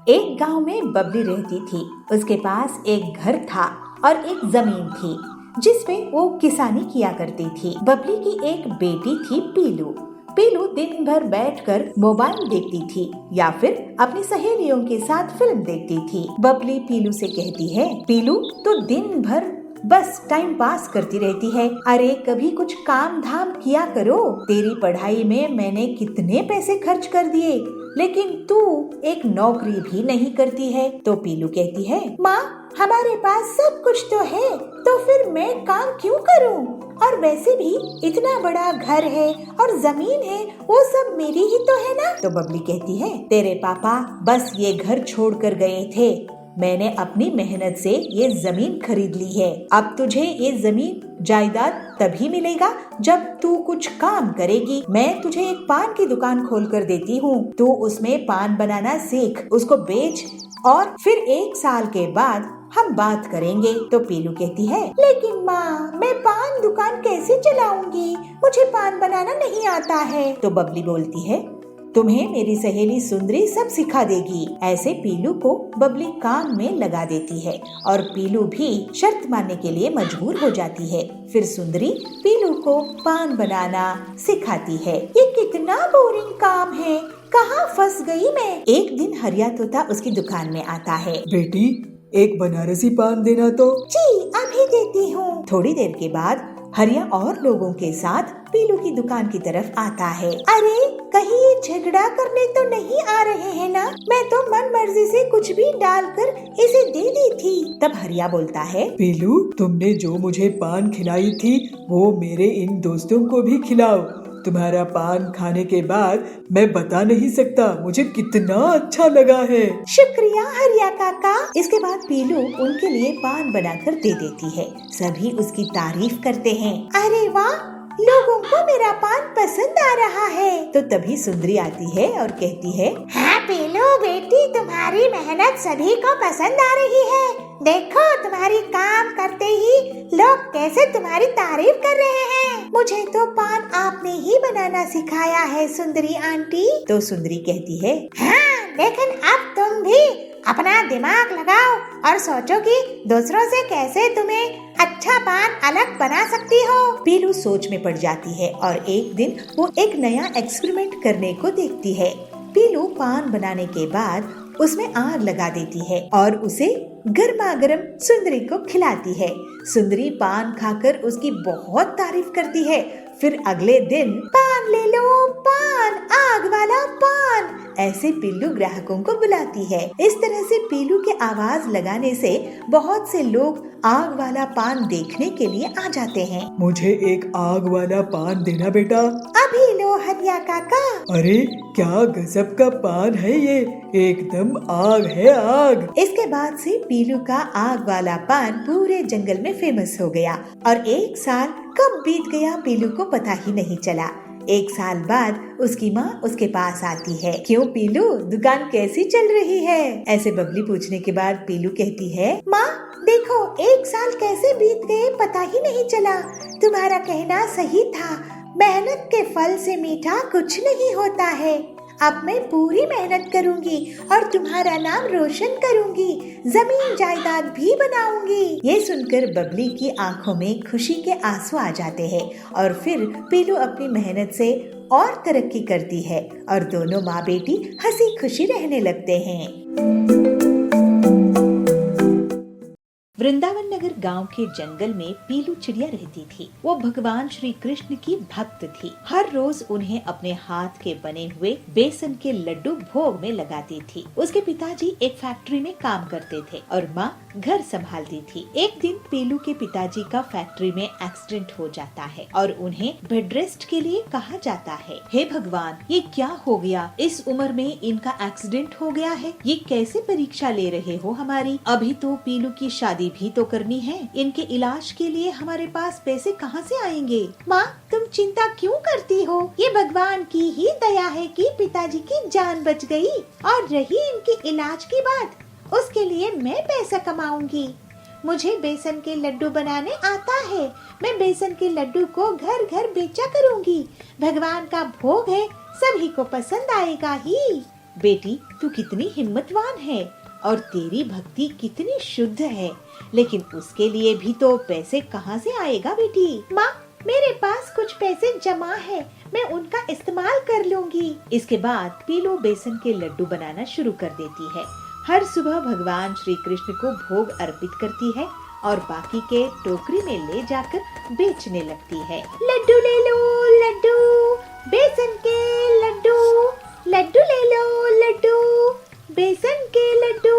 एक गांव में बबली रहती थी। उसके पास एक घर था और एक जमीन थी जिसमें वो किसानी किया करती थी। बबली की एक बेटी थी पीलू। पीलू दिन भर बैठकर मोबाइल देखती थी या फिर अपनी सहेलियों के साथ फिल्म देखती थी। बबली पीलू से कहती है, पीलू तो दिन भर बस टाइम पास करती रहती है। अरे कभी कुछ काम धाम किया करो। तेरी पढ़ाई में मैंने कितने पैसे खर्च कर दिए, लेकिन तू एक नौकरी भी नहीं करती है। तो पीलू कहती है, माँ हमारे पास सब कुछ तो है, तो फिर मैं काम क्यों करूँ? और वैसे भी इतना बड़ा घर है और जमीन है, वो सब मेरी ही तो है ना। तो बबली कहती है, तेरे पापा बस ये घर छोड़कर गए थे। मैंने अपनी मेहनत से ये जमीन खरीद ली है। अब तुझे ये जमीन जायदाद तभी मिलेगा जब तू कुछ काम करेगी। मैं तुझे एक पान की दुकान खोल कर देती हूँ। तू उसमें पान बनाना सीख, उसको बेच और फिर 1 साल के बाद हम बात करेंगे। तो पीलू कहती है, लेकिन माँ मैं पान दुकान कैसे चलाऊंगी? मुझे पान बनाना नहीं आता है। तो बबली बोलती है, तुम्हें मेरी सहेली सुंदरी सब सिखा देगी। ऐसे पीलू को बबली काम में लगा देती है और पीलू भी शर्त मानने के लिए मजबूर हो जाती है। फिर सुंदरी पीलू को पान बनाना सिखाती है। ये कितना बोरिंग काम है, कहाँ फंस गई मैं। एक दिन हरिया तोता उसकी दुकान में आता है। बेटी एक बनारसी पान देना तो। जी अभी देती हूँ। थोड़ी देर के बाद हरिया और लोगों के साथ पीलू की दुकान की तरफ आता है। अरे कहीं ये झगड़ा करने तो नहीं आ रहे हैं ना? मैं तो मन मर्जी से कुछ भी डालकर इसे दे दी थी। तब हरिया बोलता है, पीलू तुमने जो मुझे पान खिलाई थी वो मेरे इन दोस्तों को भी खिलाओ। तुम्हारा पान खाने के बाद मैं बता नहीं सकता मुझे कितना अच्छा लगा है। शुक्रिया हरिया काका। इसके बाद पीलू उनके लिए पान बनाकर दे देती है। सभी उसकी तारीफ करते हैं। अरे वाह, लोगों को मेरा पान पसंद आ रहा है। तो तभी सुंदरी आती है और कहती है, हाँ पीलू बेटी तुम्हारी मेहनत सभी को पसंद आ रही है। देखो तुम्हारी काम करते ही लोग कैसे तुम्हारी तारीफ कर रहे हैं। मुझे तो पान आपने ही बनाना सिखाया है सुंदरी आंटी। तो सुंदरी कहती है, हाँ लेकिन अब तुम भी अपना दिमाग लगाओ और सोचो कि दूसरों से कैसे तुम्हें अच्छा पान अलग बना सकती हो। पीलू सोच में पड़ जाती है और एक दिन वो एक नया एक्सपेरिमेंट करने को देखती है। पीलू पान बनाने के बाद उसमें आग लगा देती है और उसे गर्मा गर्म सुंदरी को खिलाती है। सुंदरी पान खाकर उसकी बहुत तारीफ करती है। फिर अगले दिन पान ले लो, पान, आग वाला पान, ऐसे पीलू ग्राहकों को बुलाती है। इस तरह से पीलू के आवाज लगाने से बहुत से लोग आग वाला पान देखने के लिए आ जाते हैं। मुझे एक आग वाला पान देना बेटा। अभी लो हरिया काका। अरे क्या गजब का पान है ये, एकदम आग है आग। इसके बाद से पीलू का आग वाला पान पूरे जंगल में फेमस हो गया और 1 साल कब बीत गया पीलू को पता ही नहीं चला। 1 साल बाद उसकी माँ उसके पास आती है। क्यों पीलू, दुकान कैसी चल रही है? ऐसे बबली पूछने के बाद पीलू कहती है, माँ देखो 1 साल कैसे बीत गए पता ही नहीं चला। तुम्हारा कहना सही था, मेहनत के फल से मीठा कुछ नहीं होता है। अब मैं पूरी मेहनत करूंगी और तुम्हारा नाम रोशन करूंगी, जमीन जायदाद भी बनाऊंगी। ये सुनकर बबली की आंखों में खुशी के आंसू आ जाते हैं और फिर पीलू अपनी मेहनत से और तरक्की करती है और दोनों माँ बेटी हंसी खुशी रहने लगते हैं। वृंदावन नगर गांव के जंगल में पीलू चिड़िया रहती थी। वो भगवान श्री कृष्ण की भक्त थी। हर रोज उन्हें अपने हाथ के बने हुए बेसन के लड्डू भोग में लगाती थी। उसके पिताजी एक फैक्ट्री में काम करते थे और माँ घर संभालती थी। एक दिन पीलू के पिताजी का फैक्ट्री में एक्सीडेंट हो जाता है और उन्हें बेड रेस्ट के लिए कहा जाता है। हे भगवान, ये क्या हो गया? इस उम्र में इनका एक्सीडेंट हो गया है। ये कैसे परीक्षा ले रहे हो हमारी? अभी तो पीलू की शादी भी तो करनी है। इनके इलाज के लिए हमारे पास पैसे कहाँ से आएंगे? माँ तुम चिंता क्यों करती हो? ये भगवान की ही दया है कि पिताजी की जान बच गई। और रही इनके इलाज की बात, उसके लिए मैं पैसा कमाऊंगी। मुझे बेसन के लड्डू बनाने आता है। मैं बेसन के लड्डू को घर घर बेचा करूंगी। भगवान का भोग है, सभी को पसंद आएगा ही। बेटी तू कितनी हिम्मतवान है और तेरी भक्ति कितनी शुद्ध है, लेकिन उसके लिए भी तो पैसे कहाँ से आएगा बेटी? माँ, मेरे पास कुछ पैसे जमा है, मैं उनका इस्तेमाल कर लूंगी। इसके बाद पीलू बेसन के लड्डू बनाना शुरू कर देती है। हर सुबह भगवान श्री कृष्ण को भोग अर्पित करती है और बाकी के टोकरी में ले जाकर बेचने लगती है। लड्डू ले लो लड्डू, बेसन के लड्डू, लड्डू ले लो लड्डू, बेसन के लड्डू।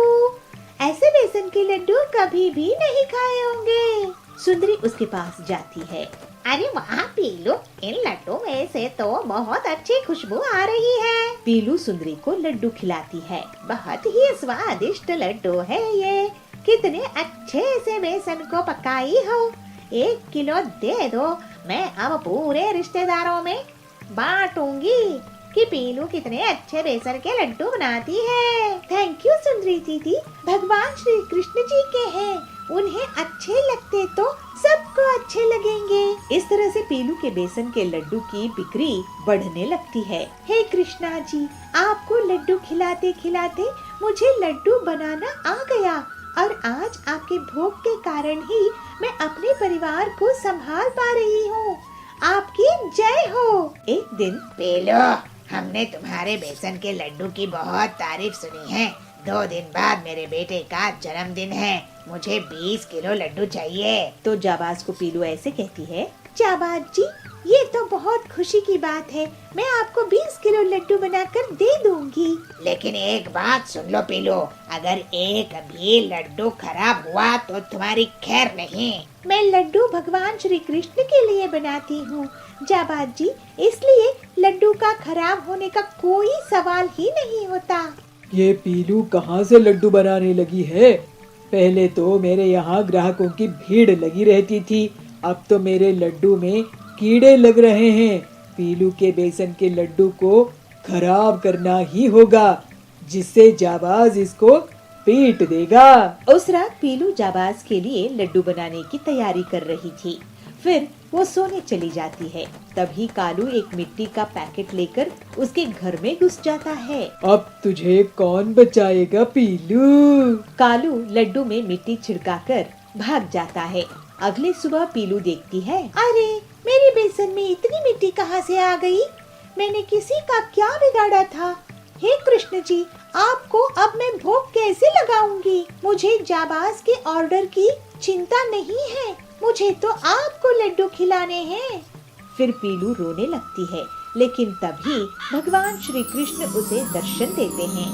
ऐसे बेसन के लड्डू कभी भी नहीं खाए होंगे। सुंदरी उसके पास जाती है। अरे वाह पीलू, इन लड्डू में से तो बहुत अच्छी खुशबू आ रही है। पीलू सुंदरी को लड्डू खिलाती है। बहुत ही स्वादिष्ट लड्डू है ये। कितने अच्छे से बेसन को पकाई हो। 1 किलो दे दो, मैं अब पूरे रिश्तेदारों में बांटूंगी कि पीलू कितने अच्छे बेसन के लड्डू बनाती है। थैंक यू सुंदरी दीदी, भगवान श्री कृष्ण जी के हैं, उन्हें अच्छे लगते तो सबको अच्छे लगेंगे। इस तरह से पीलू के बेसन के लड्डू की बिक्री बढ़ने लगती है। हे कृष्णा जी, आपको लड्डू खिलाते खिलाते मुझे लड्डू बनाना आ गया और आज आपके भोग के कारण ही मैं अपने परिवार को संभाल पा रही हूँ। आपकी जय हो। एक दिन पीलू, हमने तुम्हारे बेसन के लड्डू की बहुत तारीफ सुनी है। 2 दिन बाद मेरे बेटे का जन्मदिन है, मुझे 20 किलो लड्डू चाहिए। तो जाबाज को पीलू ऐसे कहती है, जाबाज जी, ये तो बहुत खुशी की बात है, मैं आपको 20 किलो लड्डू बनाकर दे दूंगी। लेकिन एक बात सुन लो पीलू, अगर एक भी लड्डू खराब हुआ तो तुम्हारी खैर नहीं। मैं लड्डू भगवान श्री कृष्ण के लिए बनाती हूँ जाबाज जी, इसलिए लड्डू का खराब होने का कोई सवाल ही नहीं होता। ये पीलू कहाँ से लड्डू बनाने लगी है? पहले तो मेरे यहाँ ग्राहकों की भीड़ लगी रहती थी, अब तो मेरे लड्डू में कीड़े लग रहे हैं। पीलू के बेसन के लड्डू को खराब करना ही होगा, जिससे जाबाज इसको पीट देगा। उस रात पीलू जाबाज के लिए लड्डू बनाने की तैयारी कर रही थी। फिर वो सोने चली जाती है। तभी कालू एक मिट्टी का पैकेट लेकर उसके घर में घुस जाता है। अब तुझे कौन बचाएगा पीलू? कालू लड्डू में मिट्टी छिड़काकर भाग जाता है। अगले सुबह पीलू देखती है, अरे मेरे बेसन में इतनी मिट्टी कहाँ से आ गई? मैंने किसी का क्या बिगाड़ा था? हे कृष्ण जी, आपको अब मैं भोग कैसे लगाऊंगी? मुझे जाबाज के ऑर्डर की चिंता नहीं है, मुझे तो आपको लड्डू खिलाने हैं। फिर पीलू रोने लगती है, लेकिन तभी भगवान श्री कृष्ण उसे दर्शन देते हैं।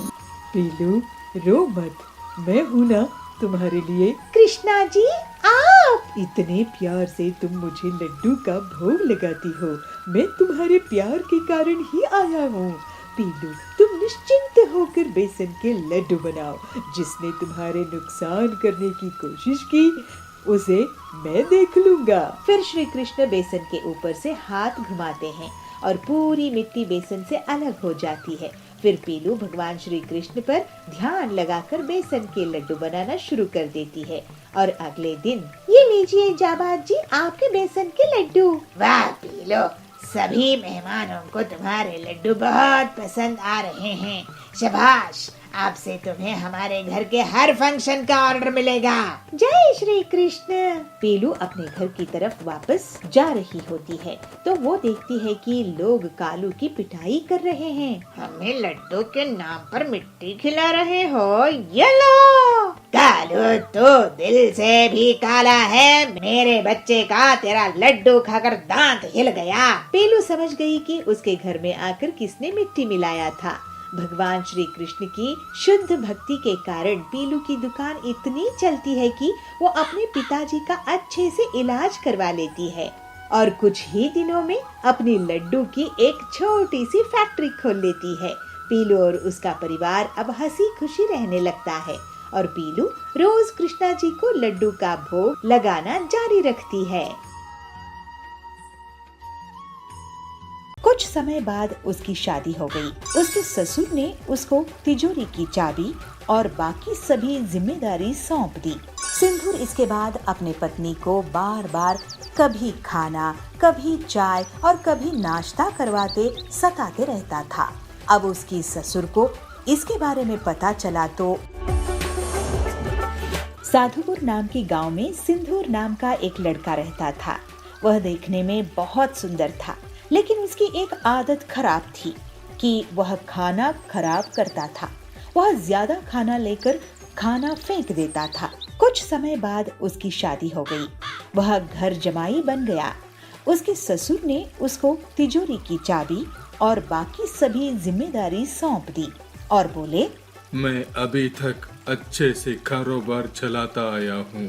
पीलू रो मत, मैं हूँ ना तुम्हारे लिए। कृष्णा जी, आप इतने प्यार से तुम मुझे लड्डू का भोग लगाती हो, मैं तुम्हारे प्यार के कारण ही आया हूँ। पीलू, तुम निश्चिंत होकर बेसन के लड्डू बनाओ। जिसने तुम्हारे नुकसान करने की कोशिश की उसे मैं देख लूंगा। फिर श्री कृष्ण बेसन के ऊपर से हाथ घुमाते हैं और पूरी मिट्टी बेसन से अलग हो जाती है। फिर पीलू भगवान श्री कृष्ण पर ध्यान लगाकर बेसन के लड्डू बनाना शुरू कर देती है। और अगले दिन, ये लीजिए जाबाज जी, आपके बेसन के लड्डू। वाह पीलू, सभी मेहमानों को तुम्हारे लड्डू बहुत पसंद आ रहे हैं। शाबाश, आपसे तुम्हें हमारे घर के हर फंक्शन का ऑर्डर मिलेगा। जय श्री कृष्ण। पीलू अपने घर की तरफ वापस जा रही होती है तो वो देखती है कि लोग कालू की पिटाई कर रहे हैं। हमें लड्डू के नाम पर मिट्टी खिला रहे हो? ये लो कालू, तो दिल से भी काला है। मेरे बच्चे का तेरा लड्डू खाकर दांत हिल गया। पीलू समझ गई कि उसके घर में आकर किसने मिट्टी मिलाया था। भगवान श्री कृष्ण की शुद्ध भक्ति के कारण पीलू की दुकान इतनी चलती है कि वो अपने पिताजी का अच्छे से इलाज करवा लेती है और कुछ ही दिनों में अपनी लड्डू की एक छोटी सी फैक्ट्री खोल लेती है। पीलू और उसका परिवार अब हंसी खुशी रहने लगता है और पीलू रोज कृष्णा जी को लड्डू का भोग लगाना जारी रखती है। कुछ समय बाद उसकी शादी हो गई। उसके ससुर ने उसको तिजोरी की चाबी और बाकी सभी जिम्मेदारी सौंप दी। सिंदूर इसके बाद अपने पत्नी को बार बार कभी खाना, कभी चाय और कभी नाश्ता करवाते सताते रहता था। अब उसकी ससुर को इसके बारे में पता चला तो साधुपुर नाम के गांव में सिंदूर नाम का एक लड़का रहता था। वह देखने में बहुत सुंदर था, लेकिन उसकी एक आदत खराब थी कि वह खाना खराब करता था। वह ज्यादा खाना लेकर खाना फेंक देता था। कुछ समय बाद उसकी शादी हो गई। वह घर जमाई बन गया। उसके ससुर ने उसको तिजोरी की चाबी और बाकी सभी जिम्मेदारी सौंप दी और बोले, मैं अभी तक अच्छे से कारोबार चलाता आया हूँ।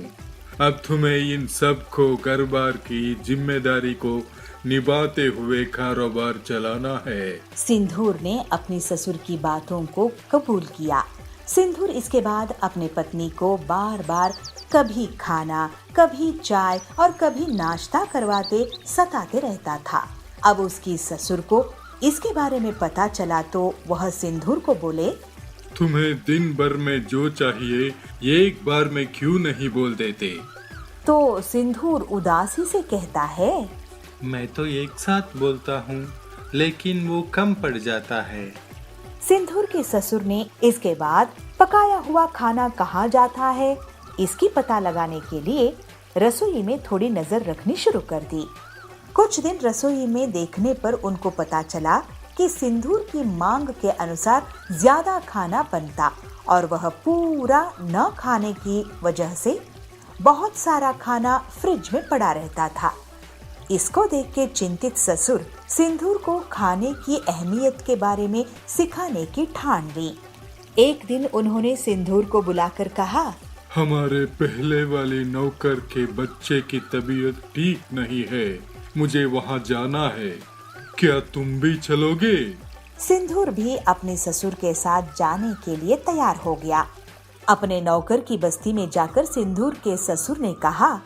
अब तुम्हें इन सब को कारोबार की जिम्मेदारी को निभाते हुए कारोबार चलाना है। सिंदूर ने अपनी ससुर की बातों को कबूल किया। सिंदूर इसके बाद अपने पत्नी को बार बार कभी खाना, कभी चाय और कभी नाश्ता करवाते सताते रहता था। अब उसकी ससुर को इसके बारे में पता चला तो वह सिंदूर को बोले, तुम्हें दिन भर में जो चाहिए एक बार में क्यों नहीं बोल देते? तो सिंदूर उदासी से कहता है, मैं तो एक साथ बोलता हूँ, लेकिन वो कम पड़ जाता है। सिंदूर के ससुर ने इसके बाद पकाया हुआ खाना कहाँ जाता है इसकी पता लगाने के लिए रसोई में थोड़ी नजर रखनी शुरू कर दी। कुछ दिन रसोई में देखने पर उनको पता चला कि सिंदूर की मांग के अनुसार ज्यादा खाना बनता और वह पूरा न खाने की वजह से बहुत सारा खाना फ्रिज में पड़ा रहता था। इसको देख के चिंतित ससुर सिंदूर को खाने की अहमियत के बारे में सिखाने की ठान ली। एक दिन उन्होंने सिंदूर को बुलाकर कहा, हमारे पहले वाले नौकर के बच्चे की तबीयत ठीक नहीं है, मुझे वहाँ जाना है, क्या तुम भी चलोगे? सिंदूर भी अपने ससुर के साथ जाने के लिए तैयार हो गया। अपने नौकर की बस्ती में जाकर सिंदूर के ससुर ने कहा,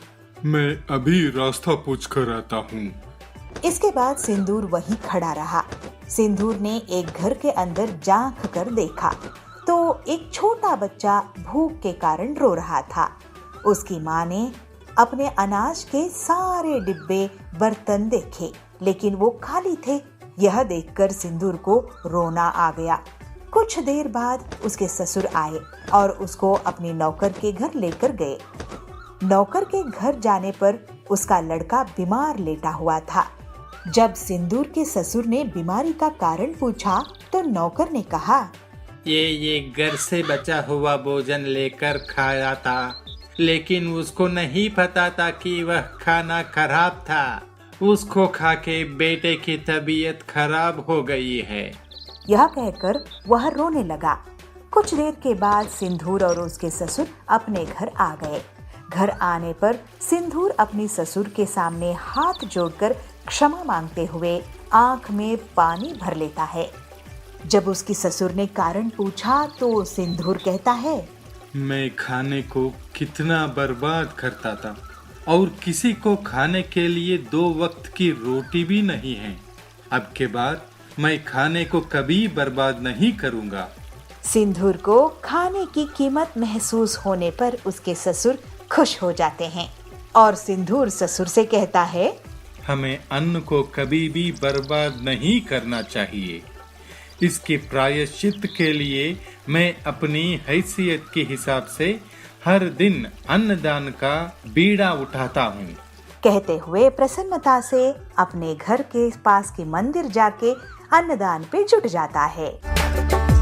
मैं अभी रास्ता पूछ कर आता हूँ। इसके बाद सिंदूर वहीं खड़ा रहा। सिंदूर ने एक घर के अंदर झांक कर देखा तो एक छोटा बच्चा भूख के कारण रो रहा था। उसकी माँ ने अपने अनाज के सारे डिब्बे बर्तन देखे, लेकिन वो खाली थे। यह देखकर सिंदूर को रोना आ गया। कुछ देर बाद उसके ससुर आए और उसको अपनी नौकर के घर लेकर गए। नौकर के घर जाने पर उसका लड़का बीमार लेटा हुआ था। जब सिंदूर के ससुर ने बीमारी का कारण पूछा तो नौकर ने कहा, ये घर से बचा हुआ भोजन लेकर खाया था, लेकिन उसको नहीं पता था कि वह खाना खराब था। उसको खा के बेटे की तबीयत खराब हो गई है। यह कहकर वह रोने लगा। कुछ देर के बाद सिंदूर और उसके ससुर अपने घर आ गए। घर आने पर सिंदूर अपनी ससुर के सामने हाथ जोड़कर क्षमा मांगते हुए आंख में पानी भर लेता है। जब उसकी ससुर ने कारण पूछा तो सिंदूर कहता है, मैं खाने को कितना बर्बाद करता था और किसी को खाने के लिए 2 वक्त की रोटी भी नहीं है। अब के बाद मैं खाने को कभी बर्बाद नहीं करूँगा। सिंदूर को खाने की कीमत महसूस होने पर उसके ससुर खुश हो जाते हैं और सिंदूर ससुर से कहता है, हमें अन्न को कभी भी बर्बाद नहीं करना चाहिए। इसके प्रायश्चित के लिए मैं अपनी हैसियत के हिसाब से हर दिन अन्नदान का बीड़ा उठाता हूँ। कहते हुए प्रसन्नता से अपने घर के पास के मंदिर जाके अन्नदान पे जुट जाता है।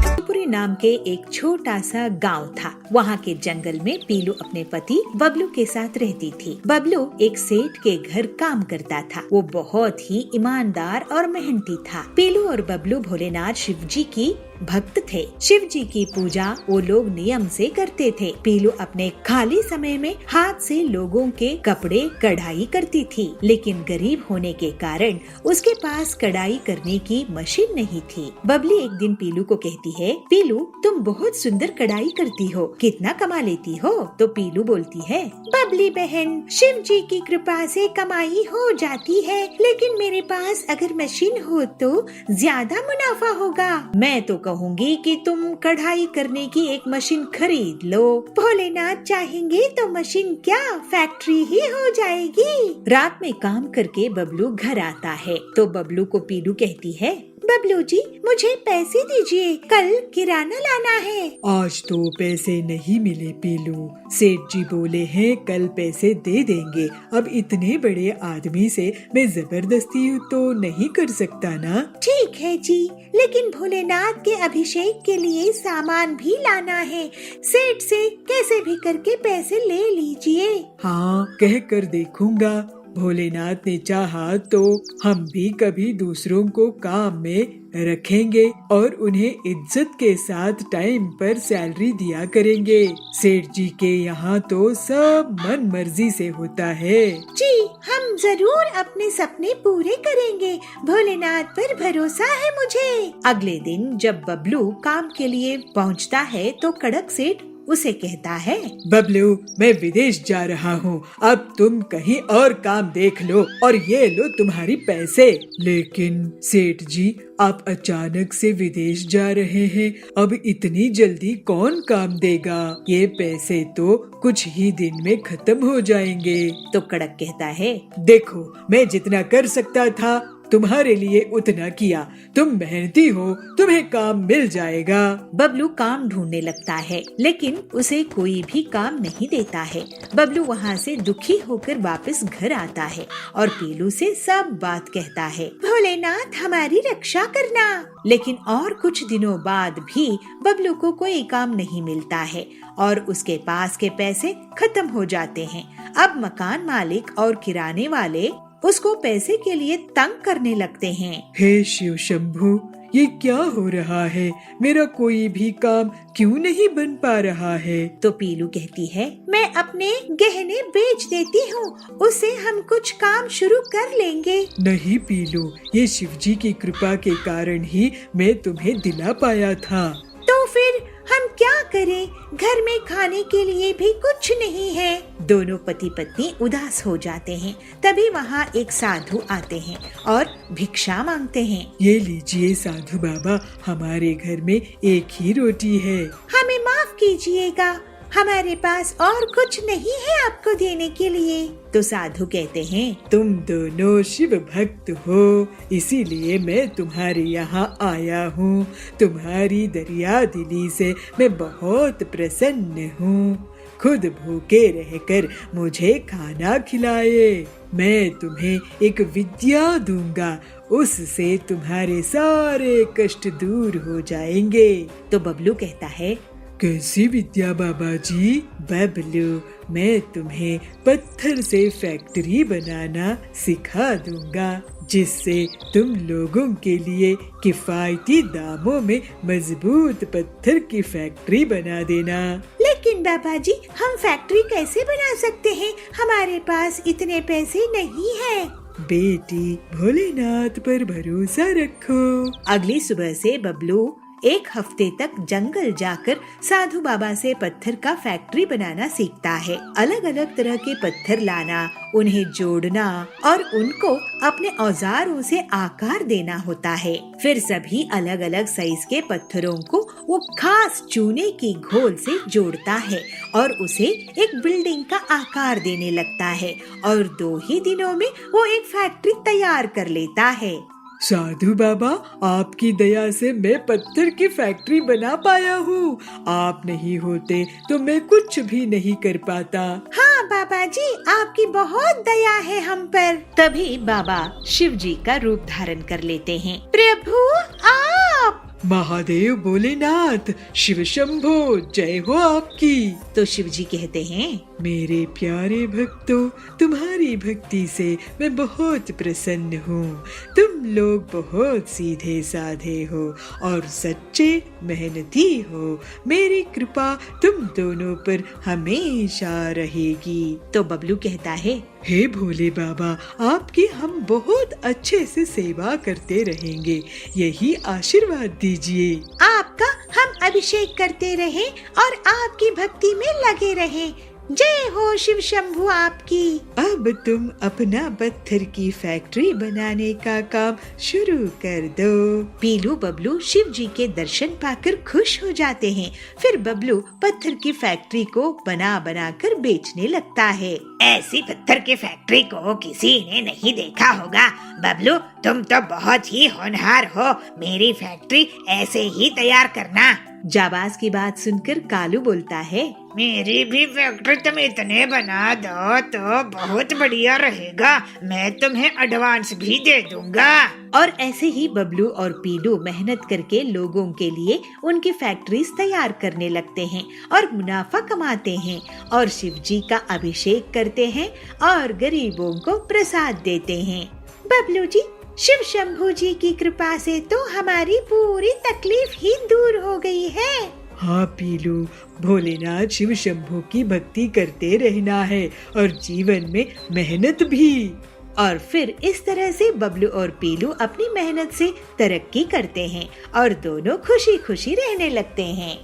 शिवपुरी नाम के एक छोटा सा गांव था। वहाँ के जंगल में पीलू अपने पति बबलू के साथ रहती थी। बबलू एक सेठ के घर काम करता था। वो बहुत ही ईमानदार और मेहनती था। पीलू और बबलू भोलेनाथ शिव जी की भक्त थे। शिव जी की पूजा वो लोग नियम से करते थे। पीलू अपने खाली समय में हाथ से लोगों के कपड़े कढ़ाई करती थी, लेकिन गरीब होने के कारण उसके पास कढ़ाई करने की मशीन नहीं थी। बबली एक दिन पीलू को कहती है, पीलू तुम बहुत सुंदर कढ़ाई करती हो, कितना कमा लेती हो? तो पीलू बोलती है, बबली बहन, शिव जी की कृपा से कमाई हो जाती है, लेकिन मेरे पास अगर मशीन हो तो ज्यादा मुनाफा होगा। मैं तो कहूँगी कि तुम कढ़ाई करने की एक मशीन खरीद लो। भोलेनाथ चाहेंगे तो मशीन क्या फैक्ट्री ही हो जाएगी। रात में काम करके बबलू घर आता है तो बबलू को पीलू कहती है, बबलू जी मुझे पैसे दीजिए, कल किराना लाना है। आज तो पैसे नहीं मिले पीलू, सेठ जी बोले हैं कल पैसे दे देंगे। अब इतने बड़े आदमी से मैं जबरदस्ती तो नहीं कर सकता ना। ठीक है जी, लेकिन भोलेनाथ के अभिषेक के लिए सामान भी लाना है। सेठ से कैसे भी करके पैसे ले लीजिए। हाँ, कह कर देखूंगा। भोलेनाथ ने चाहा तो हम भी कभी दूसरों को काम में रखेंगे और उन्हें इज्जत के साथ टाइम पर सैलरी दिया करेंगे। सेठ जी के यहाँ तो सब मन मर्जी से होता है। जी हम जरूर अपने सपने पूरे करेंगे, भोलेनाथ पर भरोसा है मुझे। अगले दिन जब बबलू काम के लिए पहुँचता है तो कड़क सेठ उसे कहता है, बबलू मैं विदेश जा रहा हूँ, अब तुम कहीं और काम देख लो और ये लो तुम्हारी पैसे। लेकिन सेठ जी आप अचानक से विदेश जा रहे हैं, अब इतनी जल्दी कौन काम देगा? ये पैसे तो कुछ ही दिन में खत्म हो जाएंगे। तो कड़क कहता है, देखो मैं जितना कर सकता था तुम्हारे लिए उतना किया, तुम मेहनती हो, तुम्हें काम मिल जाएगा। बबलू काम ढूंढने लगता है लेकिन उसे कोई भी काम नहीं देता है। बबलू वहाँ से दुखी होकर वापस घर आता है और पीलू से सब बात कहता है, भोलेनाथ हमारी रक्षा करना। लेकिन और कुछ दिनों बाद भी बबलू को कोई काम नहीं मिलता है और उसके पास के पैसे खत्म हो जाते हैं। अब मकान मालिक और किराने वाले उसको पैसे के लिए तंग करने लगते हैं। हे शिव शंभू, ये क्या हो रहा है? मेरा कोई भी काम क्यों नहीं बन पा रहा है? तो पीलू कहती है, मैं अपने गहने बेच देती हूँ, उससे हम कुछ काम शुरू कर लेंगे। नहीं पीलू, ये शिव जी की कृपा के कारण ही मैं तुम्हें दिला पाया था। तो फिर हम क्या करें? घर में खाने के लिए भी कुछ नहीं है। दोनों पति पत्नी उदास हो जाते हैं। तभी वहाँ एक साधु आते हैं और भिक्षा मांगते हैं। ये लीजिए साधु बाबा, हमारे घर में एक ही रोटी है। हमें माफ कीजिएगा, हमारे पास और कुछ नहीं है आपको देने के लिए। तो साधु कहते हैं, तुम दोनों शिव भक्त हो, इसीलिए मैं तुम्हारे यहाँ आया हूँ। तुम्हारी दरिया दिली से मैं बहुत प्रसन्न हूँ। खुद भूखे रहकर मुझे खाना खिलाए। मैं तुम्हें एक विद्या दूंगा, उससे तुम्हारे सारे कष्ट दूर हो जाएंगे। तो बबलू कहता है, कैसी विद्या बाबा जी? बबलू, मैं तुम्हें पत्थर से फैक्ट्री बनाना सिखा दूंगा, जिससे तुम लोगों के लिए किफायती दामों में मजबूत पत्थर की फैक्ट्री बना देना। लेकिन बाबा जी हम फैक्ट्री कैसे बना सकते हैं? हमारे पास इतने पैसे नहीं है। बेटी, भोलेनाथ पर भरोसा रखो। अगली सुबह से बबलू एक हफ्ते तक जंगल जाकर साधु बाबा से पत्थर का फैक्ट्री बनाना सीखता है। अलग अलग तरह के पत्थर लाना, उन्हें जोड़ना और उनको अपने औजारों से आकार देना होता है। फिर सभी अलग अलग साइज के पत्थरों को वो खास चूने की घोल से जोड़ता है और उसे एक बिल्डिंग का आकार देने लगता है और 2 ही दिनों में वो एक फैक्ट्री तैयार कर लेता है। साधु बाबा, आपकी दया से मैं पत्थर की फैक्ट्री बना पाया हूँ। आप नहीं होते तो मैं कुछ भी नहीं कर पाता। हाँ बाबा जी, आपकी बहुत दया है हम पर। तभी बाबा शिव जी का रूप धारण कर लेते हैं। प्रभु आप! महादेव भोलेनाथ, शिव शंभो, जय हो आपकी। तो शिव जी कहते हैं, मेरे प्यारे भक्तों, तुम्हारी भक्ति से मैं बहुत प्रसन्न हूँ। तुम लोग बहुत सीधे साधे हो और सच्चे मेहनती हो। मेरी कृपा तुम दोनों पर हमेशा रहेगी। तो बबलू कहता है, हे भोले बाबा, आपकी हम बहुत अच्छे से सेवा करते रहेंगे, यही आशीर्वाद दीजिए। आपका हम अभिषेक करते रहें और आपकी भक्ति में लगे रहें। जय हो शिव शंभू आपकी। अब तुम अपना पत्थर की फैक्ट्री बनाने का काम शुरू कर दो। पीलू बबलू शिव जी के दर्शन पाकर खुश हो जाते हैं। फिर बबलू पत्थर की फैक्ट्री को बना बना कर बेचने लगता है। ऐसी पत्थर की फैक्ट्री को किसी ने नहीं देखा होगा। बबलू तुम तो बहुत ही होनहार हो, मेरी फैक्ट्री ऐसे ही तैयार करना। जाबाज की बात सुनकर कालू बोलता है, मेरी भी फैक्ट्री तुम इतने बना दो तो बहुत बढ़िया रहेगा, मैं तुम्हें एडवांस भी दे दूंगा। और ऐसे ही बबलू और पीलू मेहनत करके लोगों के लिए उनकी फैक्ट्रीज तैयार करने लगते हैं और मुनाफा कमाते हैं और शिव जी का अभिषेक करते हैं और गरीबों को प्रसाद देते हैं। बबलू जी, शिव शंभू जी की कृपा से तो हमारी पूरी तकलीफ ही दूर हो गई है। हाँ पीलू, भोलेनाथ शिव शंभू की भक्ति करते रहना है और जीवन में मेहनत भी। और फिर इस तरह से बबलू और पीलू अपनी मेहनत से तरक्की करते हैं और दोनों खुशी खुशी रहने लगते हैं।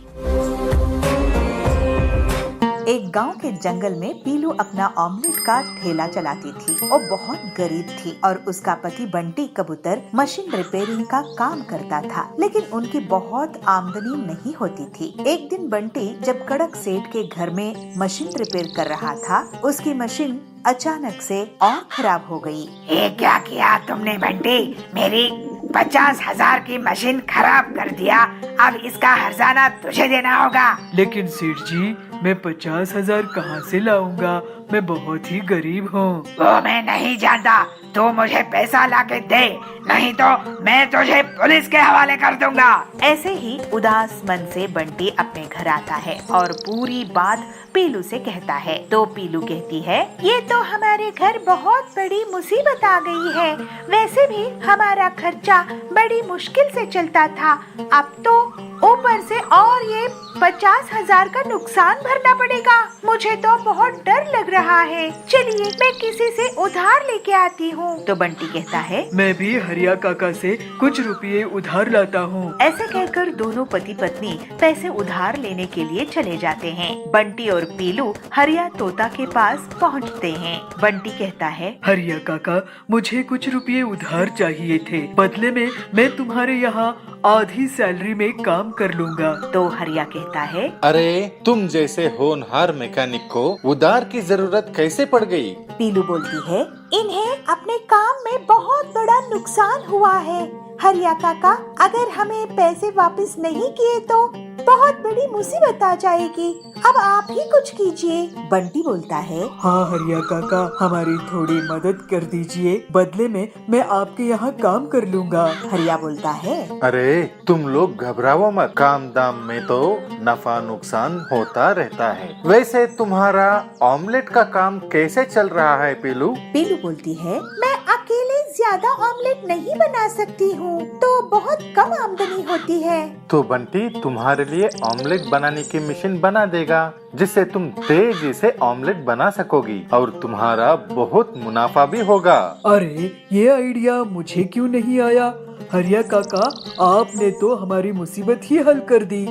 एक गांव के जंगल में पीलू अपना ऑमलेट का ठेला चलाती थी। वो बहुत गरीब थी और उसका पति बंटी कबूतर मशीन रिपेयरिंग का काम करता था, लेकिन उनकी बहुत आमदनी नहीं होती थी। एक दिन बंटी जब कड़क सेठ के घर में मशीन रिपेयर कर रहा था, उसकी मशीन अचानक से और खराब हो गई। ये क्या किया तुमने बंटी? मेरी 50,000 की मशीन खराब कर दिया, अब इसका हर्जाना तुझे देना होगा। लेकिन सेठ जी, मैं 50,000 कहाँ से लाऊंगा? मैं बहुत ही गरीब हूँ। वो मैं नहीं जानता, तू मुझे पैसा लाके दे, नहीं तो मैं तुझे पुलिस के हवाले कर दूंगा। ऐसे ही उदास मन से बंटी अपने घर आता है और पूरी बात पीलू से कहता है। तो पीलू कहती है, ये तो हमारे घर बहुत बड़ी मुसीबत आ गई है। वैसे भी हमारा खर्चा बड़ी मुश्किल से चलता था, अब तो ऊपर से और ये 50,000 का नुकसान भरना पड़ेगा। मुझे तो बहुत डर लग रहा है, चलिए मैं किसी से उधार लेके आती हूँ। तो बंटी कहता है, मैं भी हरिया काका से कुछ रुपये उधार लाता हूँ। ऐसे कहकर दोनों पति पत्नी पैसे उधार लेने के लिए चले जाते हैं। बंटी और पीलू हरिया तोता के पास पहुँचते हैं। बंटी कहता है, हरिया काका, मुझे कुछ रुपये उधार चाहिए थे, बदले में मैं तुम्हारे यहाँ आधी सैलरी में काम कर लूँगा। तो हरिया कहता है, अरे तुम जैसे होनहार मैकेनिक को उधार की जरूरत कैसे पड़ गई? पीलू बोलती है, इन्हें अपने काम में बहुत बड़ा नुकसान हुआ है। हरिया काका, अगर हमें पैसे वापस नहीं किए तो बहुत बड़ी मुसीबत आ जाएगी। अब आप ही कुछ कीजिए। बंटी बोलता है, हाँ हरिया काका, हमारी थोड़ी मदद कर दीजिए, बदले में मैं आपके यहाँ काम कर लूँगा। हरिया बोलता है, अरे तुम लोग घबराओ मत, काम दाम में तो नफा नुकसान होता रहता है। वैसे तुम्हारा ऑमलेट का काम कैसे चल रहा है पीलू? पीलू बोलती है, मैं अकेले ज्यादा ऑमलेट नहीं बना सकती हूँ, तो बहुत कम आमदनी होती है। तो बंटी तुम्हारे लिए ऑमलेट बनाने की मशीन बना देगा, जिससे तुम तेजी से ऑमलेट बना सकोगी और तुम्हारा बहुत मुनाफा भी होगा। अरे ये आइडिया मुझे क्यों नहीं आया? हरिया काका, आपने तो हमारी मुसीबत ही हल कर दी।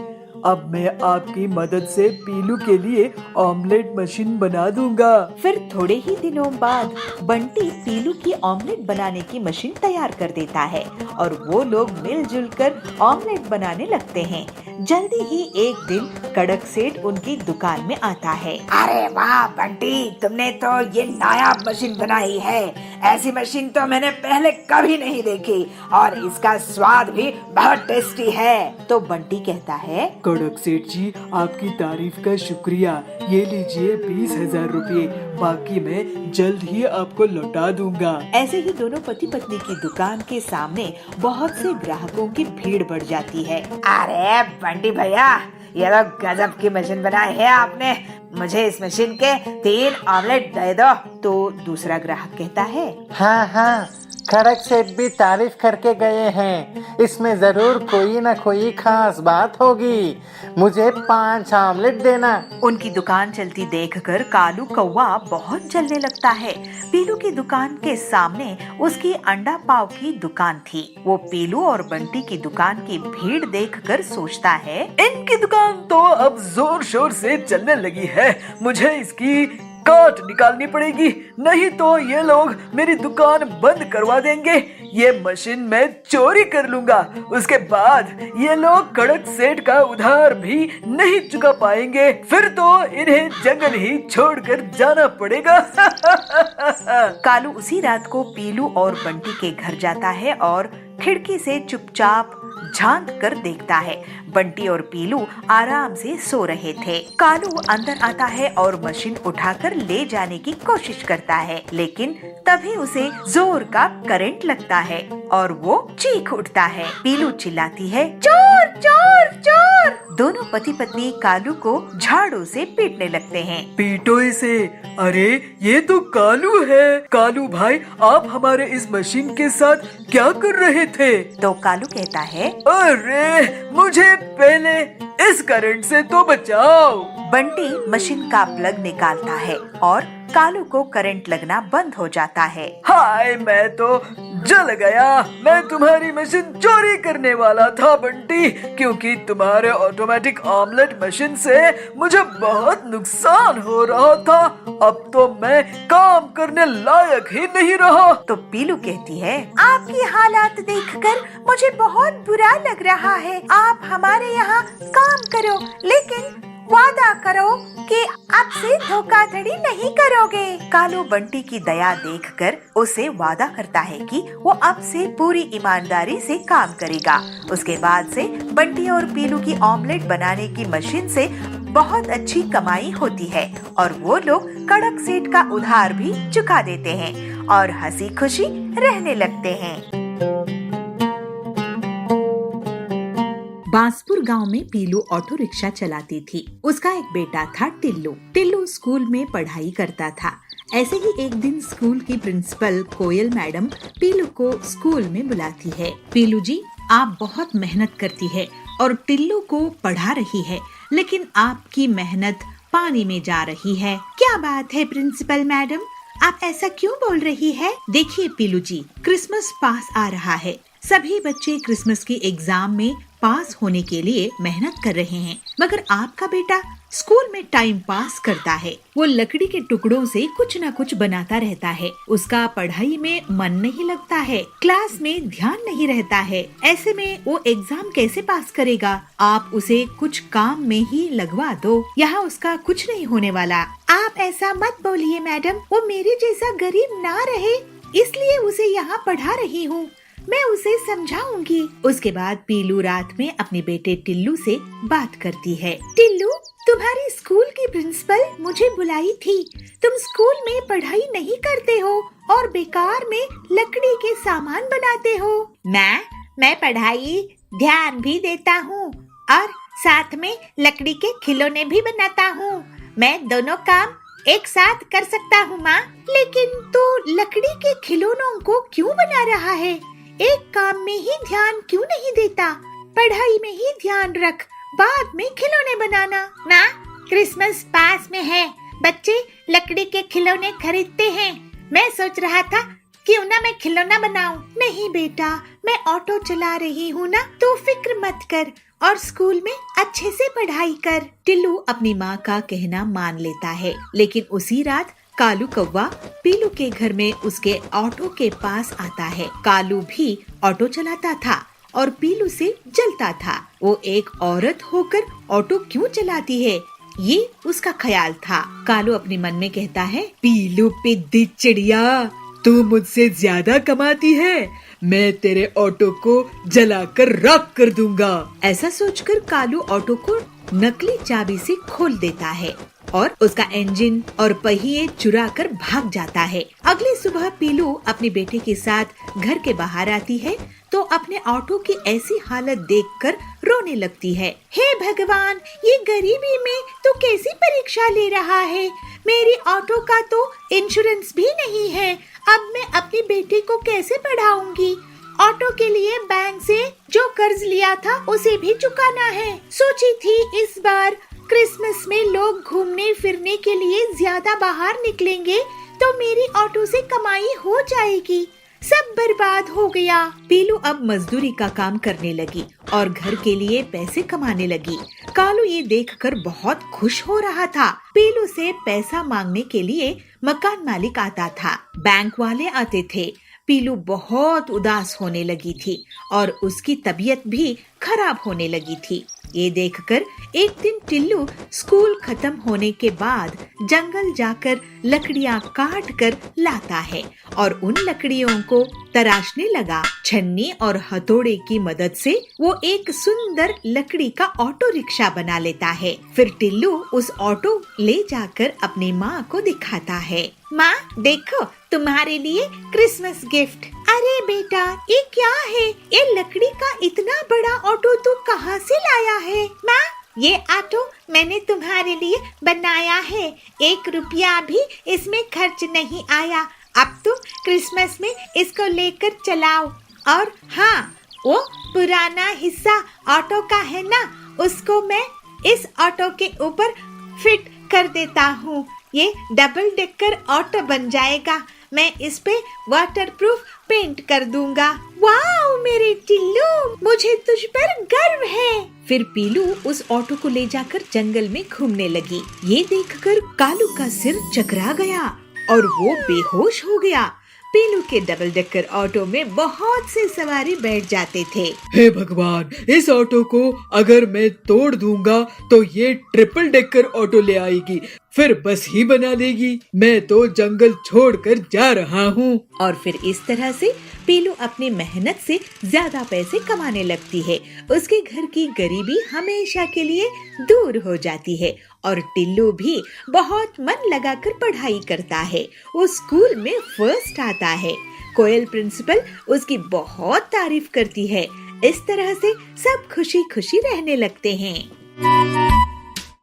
अब मैं आपकी मदद से पीलू के लिए ऑमलेट मशीन बना दूंगा। फिर थोड़े ही दिनों बाद बंटी पीलू की ऑमलेट बनाने की मशीन तैयार कर देता है और वो लोग मिलजुल कर ऑमलेट बनाने लगते हैं। जल्दी ही एक दिन कड़क सेठ उनकी दुकान में आता है। अरे वाह बंटी, तुमने तो ये नायाब मशीन बनाई है। ऐसी मशीन तो मैंने पहले कभी नहीं देखी और इसका स्वाद भी बहुत टेस्टी है। तो बंटी कहता है, कड़क सेठ जी, आपकी तारीफ का शुक्रिया। ये लीजिए 20,000 रुपये, बाकी मैं जल्द ही आपको लौटा दूंगा। ऐसे ही दोनों पति पत्नी की दुकान के सामने बहुत से ग्राहकों की भीड़ बढ़ जाती है। अरे बंटी भैया, ये तो गजब की मशीन बनाई है आपने, मुझे इस मशीन के 3 ऑमलेट दे दो। तो दूसरा ग्राहक कहता है, हाँ हाँ, खड़क सेठ भी तारीफ करके गए हैं। इसमें जरूर कोई ना कोई खास बात होगी। मुझे 5 आमलेट देना। उनकी दुकान चलती देखकर कालू कौवा बहुत जलने लगता है। पीलू की दुकान के सामने उसकी अंडा पाव की दुकान थी। वो पीलू और बंटी की दुकान की भीड़ देखकर सोचता है, इनकी दुकान तो अब जोर शोर से चलने लगी है। मुझे इसकी काट निकालनी पड़ेगी, नहीं तो ये लोग मेरी दुकान बंद करवा देंगे। ये मशीन मैं चोरी कर लूंगा। उसके बाद ये लोग कड़क सेठ का उधार भी नहीं चुका पाएंगे। फिर तो इन्हें जंगल ही छोड़कर जाना पड़ेगा। कालू उसी रात को पीलू और बंटी के घर जाता है और खिड़की से चुपचाप झांक कर देखता है। बंटी और पीलू आराम से सो रहे थे। कालू अंदर आता है और मशीन उठाकर ले जाने की कोशिश करता है, लेकिन तभी उसे जोर का करंट लगता है और वो चीख उठता है। पीलू चिल्लाती है, चोर चोर चोर। दोनों पति पत्नी कालू को झाड़ू से पीटने लगते हैं। पीटो इसे। अरे ये तो कालू है। कालू भाई, आप हमारे इस मशीन के साथ क्या कर रहे थे? तो कालू कहता है, अरे मुझे पहले इस करंट से तो बचाओ। बंटी मशीन का प्लग निकालता है और कालू को करंट लगना बंद हो जाता है। हाय, मैं तो जल गया। मैं तुम्हारी मशीन चोरी करने वाला था बंटी, क्योंकि तुम्हारे ऑटोमेटिक ऑमलेट मशीन से मुझे बहुत नुकसान हो रहा था। अब तो मैं काम करने लायक ही नहीं रहा। तो पीलू कहती है, आपकी हालात देखकर मुझे बहुत बुरा लग रहा है। आप हमारे यहाँ काम करो, लेकिन वादा करो कि अब से धोखाधड़ी नहीं करोगे। कालू बंटी की दया देखकर उसे वादा करता है कि वो अब से पूरी ईमानदारी से काम करेगा। उसके बाद से बंटी और पीलू की ऑमलेट बनाने की मशीन से बहुत अच्छी कमाई होती है और वो लोग कड़क सेठ का उधार भी चुका देते हैं और हंसी खुशी रहने लगते हैं। बांसपुर गांव में पीलू ऑटो रिक्शा चलाती थी। उसका एक बेटा था टिल्लू। टिल्लू स्कूल में पढ़ाई करता था। ऐसे ही एक दिन स्कूल की प्रिंसिपल कोयल मैडम पीलू को स्कूल में बुलाती है। पीलू जी, आप बहुत मेहनत करती है और टिल्लू को पढ़ा रही है, लेकिन आपकी मेहनत पानी में जा रही है। क्या बात है प्रिंसिपल मैडम, आप ऐसा क्यों बोल रही है? देखिए पीलू जी, क्रिसमस पास आ रहा है। सभी बच्चे क्रिसमस की एग्जाम में पास होने के लिए मेहनत कर रहे हैं, मगर आपका बेटा स्कूल में टाइम पास करता है। वो लकड़ी के टुकड़ों से कुछ न कुछ बनाता रहता है। उसका पढ़ाई में मन नहीं लगता है, क्लास में ध्यान नहीं रहता है। ऐसे में वो एग्जाम कैसे पास करेगा? आप उसे कुछ काम में ही लगवा दो, यहाँ उसका कुछ नहीं होने वाला। आप ऐसा मत बोलिए मैडम, वो मेरे जैसा गरीब ना रहे, इसलिए उसे यहाँ पढ़ा रही हूँ। मैं उसे समझाऊंगी। उसके बाद पीलू रात में अपने बेटे टिल्लू से बात करती है। टिल्लू, तुम्हारी स्कूल की प्रिंसिपल मुझे बुलाई थी। तुम स्कूल में पढ़ाई नहीं करते हो और बेकार में लकड़ी के सामान बनाते हो। मैं पढ़ाई ध्यान भी देता हूँ और साथ में लकड़ी के खिलौने भी बनाता हूँ। मैं दोनों काम एक साथ कर सकता हूँ माँ। लेकिन तू लकड़ी के खिलौनों को क्यों बना रहा है? एक काम में ही ध्यान क्यों नहीं देता? पढ़ाई में ही ध्यान रख, बाद में खिलौने बनाना। माँ, क्रिसमस पास में है, बच्चे लकड़ी के खिलौने खरीदते हैं। मैं सोच रहा था क्यों ना मैं खिलौना बनाऊं। नहीं बेटा, मैं ऑटो चला रही हूँ ना, तो फिक्र मत कर और स्कूल में अच्छे से पढ़ाई कर। टिल्लू अपनी माँ का कहना मान लेता है, लेकिन उसी रात कालू कौवा पीलू के घर में उसके ऑटो के पास आता है। कालू भी ऑटो चलाता था और पीलू से जलता था। वो एक औरत होकर ऑटो क्यों चलाती है, ये उसका ख्याल था। कालू अपने मन में कहता है, पीलू पिद्दी चिड़िया, तू मुझसे ज्यादा कमाती है, मैं तेरे ऑटो को जलाकर राख कर दूंगा। ऐसा सोचकर कालू ऑटो को नकली चाबी से खोल देता है और उसका इंजन और पहिए चुरा कर भाग जाता है। अगली सुबह पीलू अपने बेटे के साथ घर के बाहर आती है तो अपने ऑटो की ऐसी हालत देखकर रोने लगती है। हे भगवान, ये गरीबी में तू कैसी परीक्षा ले रहा है? मेरी ऑटो का तो इंश्योरेंस भी नहीं है। अब मैं अपनी बेटी को कैसे पढ़ाऊंगी? ऑटो के लिए बैंक से जो कर्ज लिया था उसे भी चुकाना है। सोची थी इस बार क्रिसमस में लोग घूमने फिरने के लिए ज्यादा बाहर निकलेंगे तो मेरी ऑटो से कमाई हो जाएगी। सब बर्बाद हो गया। पीलू अब मजदूरी का काम करने लगी और घर के लिए पैसे कमाने लगी। कालू ये देखकर बहुत खुश हो रहा था। पीलू से पैसा मांगने के लिए मकान मालिक आता था, बैंक वाले आते थे। पीलू बहुत उदास होने लगी थी और उसकी तबीयत भी खराब होने लगी थी। ये देखकर एक दिन टिल्लू स्कूल खत्म होने के बाद जंगल जाकर लकड़ियां काट कर लाता है और उन लकड़ियों को तराशने लगा। छन्नी और हथौड़े की मदद से वो एक सुंदर लकड़ी का ऑटो रिक्शा बना लेता है। फिर टिल्लू उस ऑटो ले जाकर अपनी माँ को दिखाता है। माँ देखो, तुम्हारे लिए क्रिसमस गिफ्ट। अरे बेटा, ये क्या है? ये लकड़ी का इतना बड़ा ऑटो तू कहाँ से लाया है? माँ, ये ऑटो मैंने तुम्हारे लिए बनाया है। 1 रुपया भी इसमें खर्च नहीं आया। अब तुम क्रिसमस में इसको लेकर चलाओ। और हाँ, वो पुराना हिस्सा ऑटो का है ना, उसको मैं इस ऑटो के ऊपर फिट कर देता हूँ। ये डबल डेकर ऑटो बन जाएगा। मैं इस पे वाटरप्रूफ पेंट कर दूंगा। वाओ मेरे टिल्लू, मुझे तुझ पर गर्व है। फिर पीलू उस ऑटो को ले जाकर जंगल में घूमने लगी। ये देखकर कालू का सिर चकरा गया और वो बेहोश हो गया। पीलू के डबल डेकर ऑटो में बहुत से सवारी बैठ जाते थे। हे भगवान, इस ऑटो को अगर मैं तोड़ दूंगा तो ये ट्रिपल डेकर ऑटो ले आएगी, फिर बस ही बना देगी। मैं तो जंगल छोड़कर जा रहा हूँ। और फिर इस तरह से पीलू अपनी मेहनत से ज्यादा पैसे कमाने लगती है। उसके घर की गरीबी हमेशा के लिए दूर हो जाती है और टिल्लू भी बहुत मन लगाकर पढ़ाई करता है। वो स्कूल में फर्स्ट आता है। कोयल प्रिंसिपल उसकी बहुत तारीफ करती है। इस तरह से सब खुशी खुशी रहने लगते हैं।